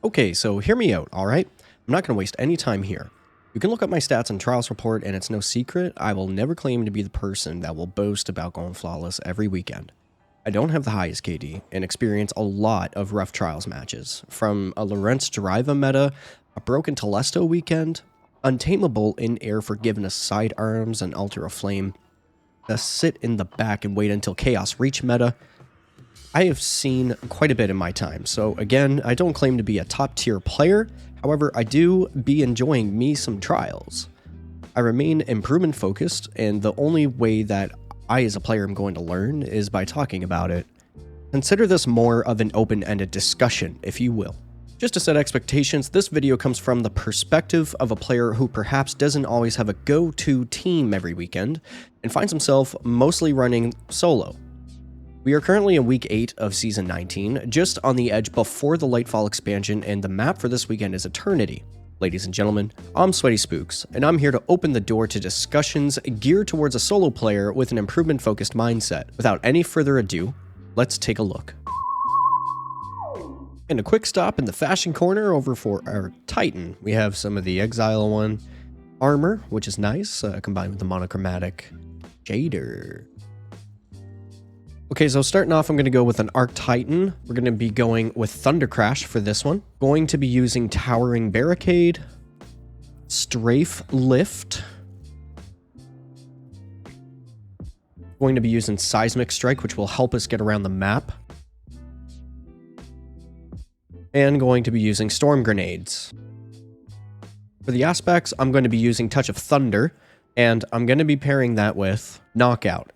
Okay, so hear me out, alright? I'm not going to waste any time here. You can look up my stats on Trials Report, and it's no secret, I will never claim to be the person that will boast about going flawless every weekend. I don't have the highest KD, and experience a lot of rough Trials matches, from a Lorentz Driva meta, a broken Telesto weekend, untamable in air forgiveness sidearms and alter a flame, a sit in the back and wait until chaos reach meta. I have seen quite a bit in my time, so again, I don't claim to be a top tier player, however, I do be enjoying me some Trials. I remain improvement focused, and the only way that I as a player am going to learn is by talking about it. Consider this more of an open-ended discussion, if you will. Just to set expectations, this video comes from the perspective of a player who perhaps doesn't always have a go-to team every weekend, and finds himself mostly running solo. We are currently in week 8 of season 19, just on the edge before the Lightfall expansion, and the map for this weekend is Eternity. Ladies and gentlemen, I'm SweatySpookz, and I'm here to open the door to discussions geared towards a solo player with an improvement-focused mindset. Without any further ado, let's take a look. And a quick stop in the fashion corner over for our Titan. We have some of the Exile 1 armor, which is nice, combined with the monochromatic shader. Okay, so starting off, I'm going to go with an Arc Titan. We're going to be going with Thunder Crash for this one. Going to be using Towering Barricade, Strafe Lift. Going to be using Seismic Strike, which will help us get around the map. And going to be using Storm Grenades. For the aspects, I'm going to be using Touch of Thunder, and I'm going to be pairing that with Knockout.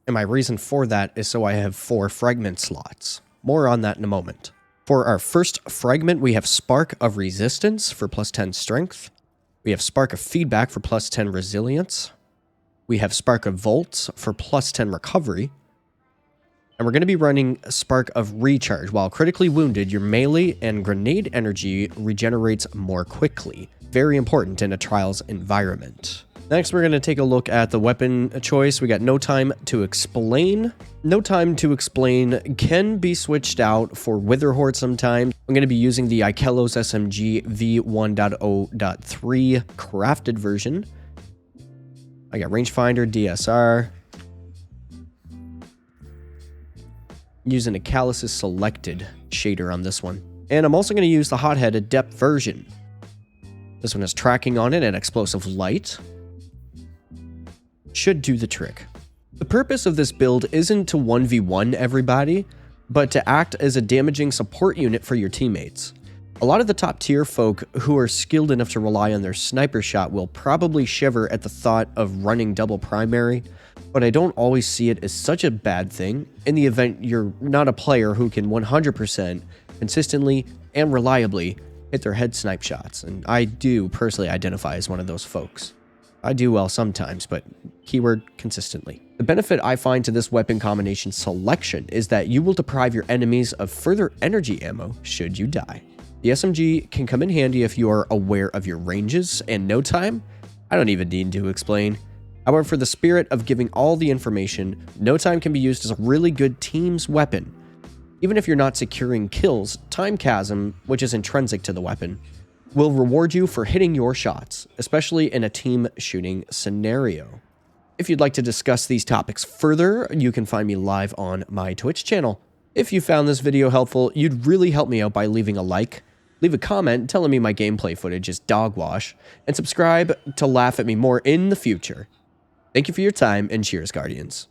And my reason for that is so I have 4 fragment slots. More on that in a moment. For our first fragment, we have Spark of Resistance for plus 10 Strength. We have Spark of Feedback for plus 10 Resilience. We have Spark of Volts for plus 10 Recovery. And we're going to be running Spark of Recharge. While critically wounded, your melee and grenade energy regenerates more quickly. Very important in a Trials environment. Next, we're going to take a look at the weapon choice. We got No Time to Explain. No Time to Explain can be switched out for Witherhoard sometimes. I'm going to be using the Ikelos SMG V1.0.3 crafted version. I got Rangefinder, DSR. Using a Callus' Selected shader on this one. And I'm also going to use the Hothead Adept version. This one has tracking on it and explosive light. Should do the trick. The purpose of this build isn't to 1v1 everybody, but to act as a damaging support unit for your teammates. A lot of the top tier folk who are skilled enough to rely on their sniper shot will probably shiver at the thought of running double primary, but I don't always see it as such a bad thing in the event you're not a player who can 100% consistently and reliably hit their head snipe shots, and I do personally identify as one of those folks. I do well sometimes, but keyword consistently. The benefit I find to this weapon combination selection is that you will deprive your enemies of further energy ammo should you die. The SMG can come in handy if you are aware of your ranges, and No Time, I don't even need to explain. However, for the spirit of giving all the information, No Time can be used as a really good team's weapon. Even if you're not securing kills, Time Chasm, which is intrinsic to the weapon, will reward you for hitting your shots, especially in a team shooting scenario. If you'd like to discuss these topics further, you can find me live on my Twitch channel. If you found this video helpful, you'd really help me out by leaving a like, leave a comment telling me my gameplay footage is dogwash, and subscribe to laugh at me more in the future. Thank you for your time, and cheers, Guardians.